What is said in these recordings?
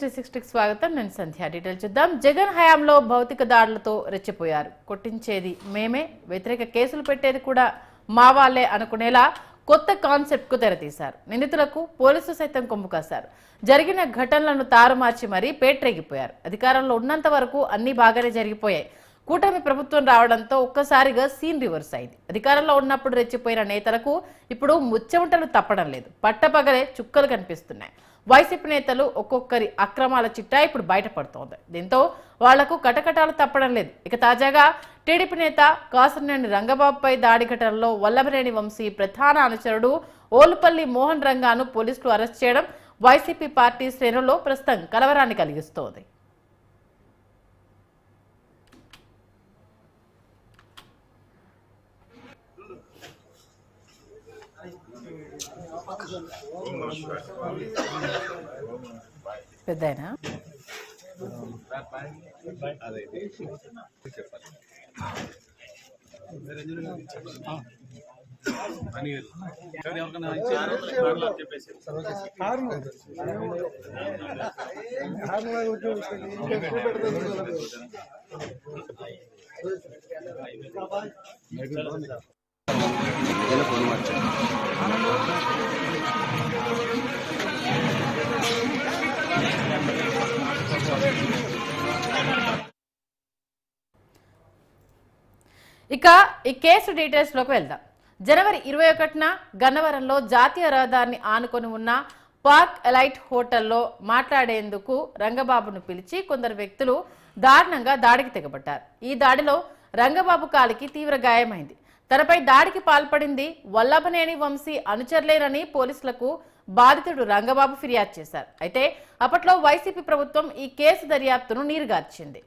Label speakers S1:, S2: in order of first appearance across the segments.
S1: 360 స్వాగతం నేను సంధ్య డీటెయిల్ చూద్దాం జగన్ హయాంలో భౌతిక దాడులతో రెచ్చిపోయారు కొట్టించేది మేమే వ్యతిరేక కేసులు పెట్టేది కూడా మా వాళ్ళే అనుకునేలా కొత్త కాన్సెప్ట్ కు తెరతీశారు నిందితులకు పోలీసులు సైతం కొమ్ము కాశారు జరిగిన ఘటనలను తారుమార్చి మరీ పేట్రేగిపోయారు అధికారంలో ఉన్నంత వరకు అన్ని బాగానే జరిగిపోయాయి కూటమి ప్రభుత్వం రావడంతో ఒక్కసారిగా సీన్ రివర్స్ అయింది అధికారంలో ఉన్నప్పుడు రెచ్చిపోయిన నేతలకు ఇప్పుడు ముచ్చెమటలు తప్పడం లేదు పట్టపగలే చుక్కలు కనిపిస్తున్నాయి వైసీపీ నేతలు ఒక్కొక్కరి అక్రమాల చిట్టా ఇప్పుడు బయటపడుతోంది దీంతో వాళ్లకు కటకటాలు తప్పడం లేదు ఇక తాజాగా టీడీపీ నేత కాసరనేని రంగబాబుపై దాడి ఘటనలో వల్లభనేని వంశీ ప్రధాన అనుచరుడు ఓలుపల్లి మోహన్ రంగాను పోలీసులు అరెస్ట్ చేయడం వైసీపీ పార్టీ శ్రేణుల్లో ప్రస్తుతం కలవరాన్ని కలిగిస్తోంది పెద్దయినా ఇక ఈ కేసు డీటెయిల్స్ లోకి వెళ్దాం జనవరి 21న గన్నవరంలో జాతీయ రహదారిని ఆనుకొని ఉన్న పార్క్ ఎలైట్ హోటల్లో మాట్లాడేందుకు రంగబాబును పిలిచి కొందరు వ్యక్తులు దారుణంగా దాడికి తెగబడ్డారు ఈ దాడిలో రంగబాబు కాలికి తీవ్ర గాయమైంది తనపై దాడికి పాల్పడింది వల్లభనేని వంశీ అనుచరులేనని పోలీసులకు బాధితుడు రంగబాబు ఫిర్యాదు చేశారు అయితే అప్పట్లో వైసీపీ ప్రభుత్వం ఈ కేసు దర్యాప్తును నీరుగార్చింది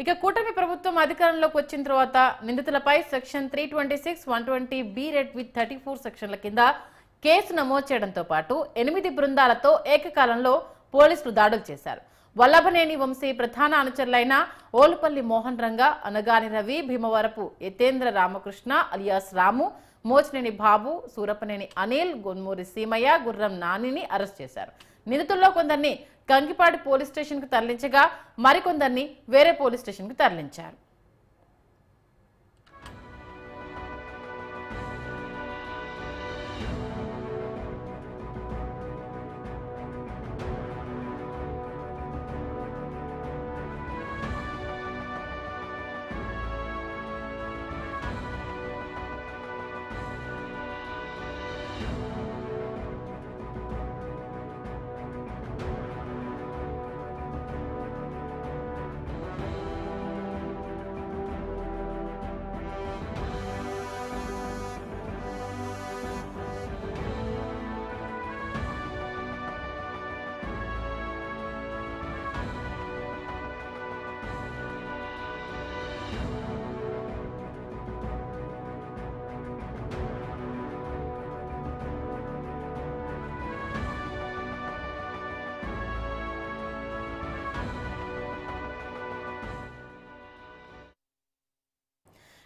S1: ఇక కూటమి ప్రభుత్వం అధికారంలోకి వచ్చిన తర్వాత నిందితులపై సెక్షన్ 326, 120B రెడ్ విత్ 34 సెక్షన్ల కింద కేసు నమోదు చేయడంతో పాటు 8 బృందాలతో ఏకకాలంలో పోలీసులు దాడులు చేశారు వల్లభనేని వంశీ ప్రధాన అనుచరులైన ఓలుపల్లి మోహన్ రంగా అనగాని రవి భీమవరపు యతేంద్ర రామకృష్ణ అలియాస్ రాము మోచినేని బాబు సూరపనేని అనిల్ గొన్మూరి సీమయ్య గుర్రం నానిని అరెస్ట్ చేశారు నిందితుల్లో కొందరిని కంకిపాడు పోలీస్ స్టేషన్ కు తరలించగా మరికొందరిని వేరే పోలీస్ స్టేషన్ కు తరలించారు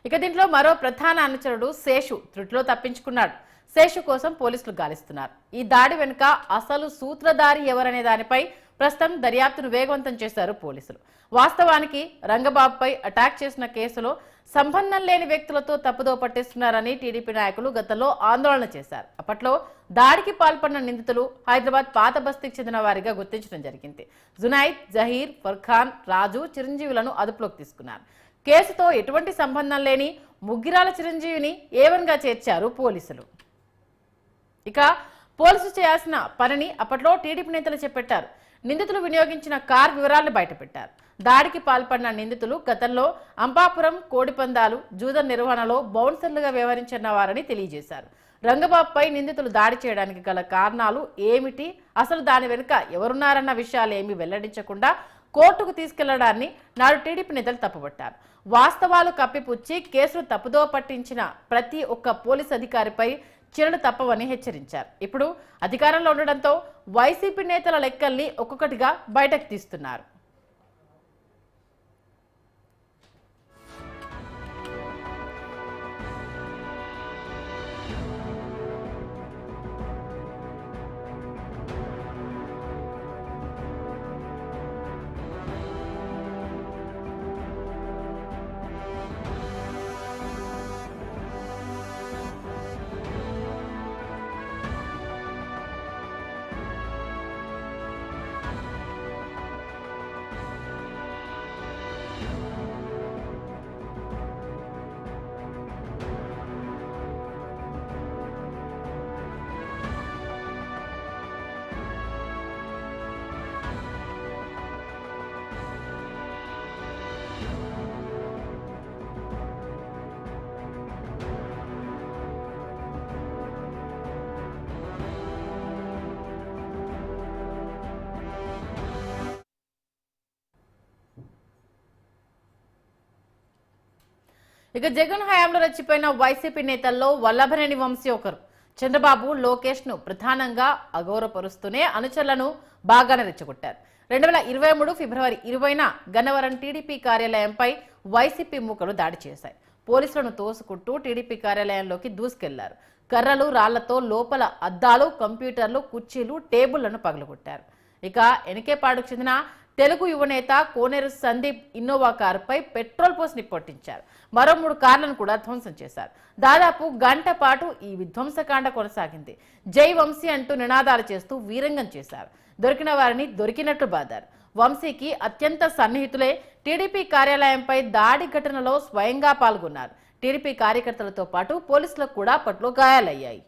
S1: ఇక దీంట్లో మరో ప్రధాన అనుచరుడు శేషు త్రుటిలో తప్పించుకున్నాడు శేషు కోసం పోలీసులు గాలిస్తున్నారు ఈ దాడి వెనుక అసలు సూత్రధారి ఎవరనే దానిపై ప్రస్తుతం దర్యాప్తును వేగవంతం చేశారు పోలీసులు. వాస్తవానికి రంగబాబుపై అటాక్ చేసిన కేసులో సంబంధం లేని వ్యక్తులతో తప్పుదో పట్టిస్తున్నారని టీడీపీ నాయకులు గతంలో ఆందోళన చేశారు. అప్పట్లో దాడికి పాల్పడిన నిందితులు హైదరాబాద్ పాత బస్తీకి చెందిన వారిగా గుర్తించడం జరిగింది. జునైద్, జహీర్, ఫర్ఖాన్, రాజు, చిరంజీవులను అదుపులోకి తీసుకున్నారు. కేసుతో ఎటువంటి సంబంధం లేని ముగ్గిరాల చిరంజీవిని ఏవన్గా చేర్చారు పోలీసులు. ఇక పోలీసులు చేయాల్సిన పనిని అప్పట్లో టీడీపీ నేతలు చేపట్టారు. నిందితులు వినియోగించిన కార్ వివరాలను బయటపెట్టారు. దాడికి పాల్పడిన నిందితులు గతంలో అంబాపురం, కోడిపందాలు, జూదం నిర్వహణలో బౌన్సర్లుగా వ్యవహరించిన వారని తెలియజేశారు. రంగబాబుపై నిందితులు దాడి చేయడానికి గల కారణాలు ఏమిటి, అసలు దాని వెనుక ఎవరున్నారన్న విషయాలు ఏమీ వెల్లడించకుండా కోర్టుకు తీసుకెళ్లడాన్ని నాడు టీడీపీ నేతలు తప్పుపట్టారు. వాస్తవాలు కప్పిపుచ్చి కేసులు తప్పుదో పట్టించిన ప్రతి ఒక్క పోలీసు అధికారిపై చర్యలు తప్పవని హెచ్చరించారు. ఇప్పుడు అధికారంలో ఉండడంతో వైసీపీ నేతల లెక్కల్ని ఒక్కొక్కటిగా బయటకు తీస్తున్నారు. ఇక జగన్ హయాంలో రెచ్చిపోయిన వైసీపీ నేతల్లో వల్లభనేని వంశీ ఒకరు. చంద్రబాబు, లోకేష్ ను ప్రధానంగా అగౌరవపరుస్తూనే అనుచరులను బాగానే రెచ్చగొట్టారు. 2023 ఫిబ్రవరి 20న గన్నవరం టీడీపీ కార్యాలయంపై వైసీపీ మూకలు దాడి చేశాయి. పోలీసులను తోసుకుంటూ టీడీపీ కార్యాలయంలోకి దూసుకెళ్లారు. కర్రలు, రాళ్లతో లోపల అద్దాలు, కంప్యూటర్లు, కుర్చీలు, టేబుళ్లను పగలగొట్టారు. ఇక ఎనికేపాడుకు చెందిన తెలుగు యువనేత కోనేరు సందీప్ ఇన్నోవా కారుపై పెట్రోల్ పోసి నిప్పొట్టించారు. మరో 3 కార్లను కూడా ధ్వంసం చేశారు. దాదాపు గంట పాటు ఈ విధ్వంసకాండ కొనసాగింది. జై వంశీ అంటూ నినాదాలు చేస్తూ వీరంగం చేశారు. దొరికిన వారిని దొరికినట్లు బాదారు. వంశీకి అత్యంత సన్నిహితులే టీడీపీ కార్యాలయంపై దాడి ఘటనలో స్వయంగా పాల్గొన్నారు. టీడీపీ కార్యకర్తలతో పాటు పోలీసులకు కూడా అప్పట్లో గాయాలయ్యాయి.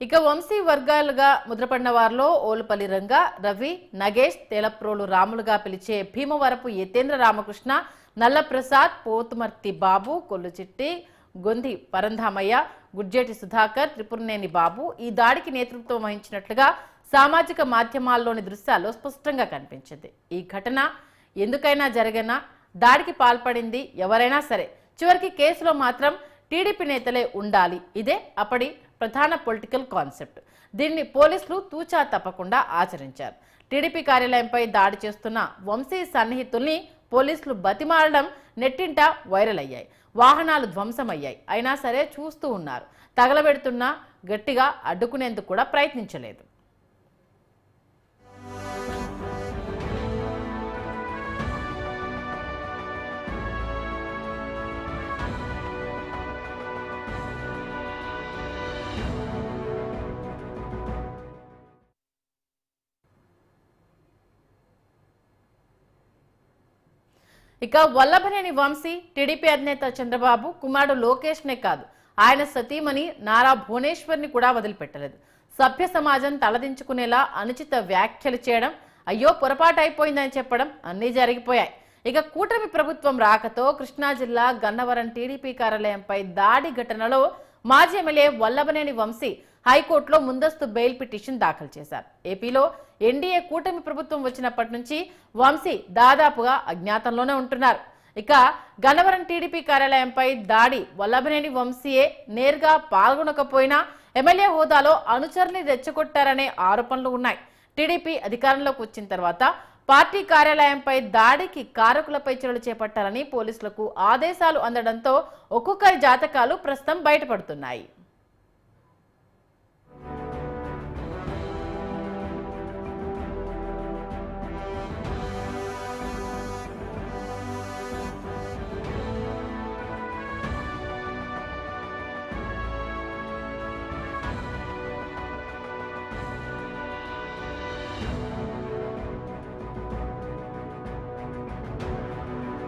S1: ఇక వంశీ వర్గాలుగా ముద్రపడిన వారిలో ఓలుపల్లి రంగ, రవి, నగేష్, తేలప్రోలు రాములుగా పిలిచే భీమవరపు యతేంద్ర రామకృష్ణ, నల్లప్రసాద్, పోతుమర్తి బాబు, కొల్లుచిట్టి, గొంది పరంధామయ్య, గుడ్జేటి సుధాకర్, త్రిపురనేని బాబు ఈ దాడికి నేతృత్వం వహించినట్లుగా సామాజిక మాధ్యమాల్లోని దృశ్యాల్లో స్పష్టంగా కనిపించింది. ఈ ఘటన ఎందుకైనా జరిగినా దాడికి పాల్పడింది ఎవరైనా సరే చివరికి కేసులో మాత్రం టీడీపీ నేతలే ఉండాలి. ఇదే అప్పటి ప్రధాన పొలిటికల్ కాన్సెప్ట్. దీన్ని పోలీసులు తూచా తప్పకుండా ఆచరించారు. టీడీపీ కార్యాలయంపై దాడి చేస్తున్న వంశీ సన్నిహితుల్ని పోలీసులు బతిమాలడం నెట్టింట వైరల్ అయ్యాయి. వాహనాలు ధ్వంసమయ్యాయి. అయినా సరే చూస్తూ ఉన్నారు. తగలబెడుతున్నా గట్టిగా అడ్డుకునేందుకు కూడా ప్రయత్నించలేదు. ఇక వల్లభనేని వంశీ టీడీపీ అధినేత చంద్రబాబు కుమారుడు లోకేష్ నే కాదు, ఆయన సతీమణి నారా భువనేశ్వర్ని కూడా వదిలిపెట్టలేదు. సభ్య సమాజం తలదించుకునేలా అనుచిత వ్యాఖ్యలు చేయడం, అయ్యో పొరపాటు అయిపోయిందని చెప్పడం అన్నీ జరిగిపోయాయి. ఇక కూటమి ప్రభుత్వం రాకతో కృష్ణా జిల్లా గన్నవరం టీడీపీ కార్యాలయంపై దాడి ఘటనలో మాజీ ఎమ్మెల్యే వల్లభనేని వంశీ హైకోర్టులో ముందస్తు బెయిల్ పిటిషన్ దాఖలు చేశారు. ఏపీలో ఎన్డీఏ కూటమి ప్రభుత్వం వచ్చినప్పటి నుంచి వంశీ దాదాపుగా అజ్ఞాతంలోనే ఉంటున్నారు. ఇక గన్నవరం టీడీపీ కార్యాలయంపై దాడి వల్లభనేని వంశీయే నేరుగా పాల్గొనకపోయినా ఎమ్మెల్యే హోదాలో అనుచరుని రెచ్చగొట్టారనే ఆరోపణలు ఉన్నాయి. టీడీపీ అధికారంలోకి వచ్చిన తర్వాత పార్టీ కార్యాలయంపై దాడికి కారకులపై చర్యలు చేపట్టాలని పోలీసులకు ఆదేశాలు అందడంతో ఒక్కొక్కరి జాతకాలు ప్రస్తుతం బయటపడుతున్నాయి.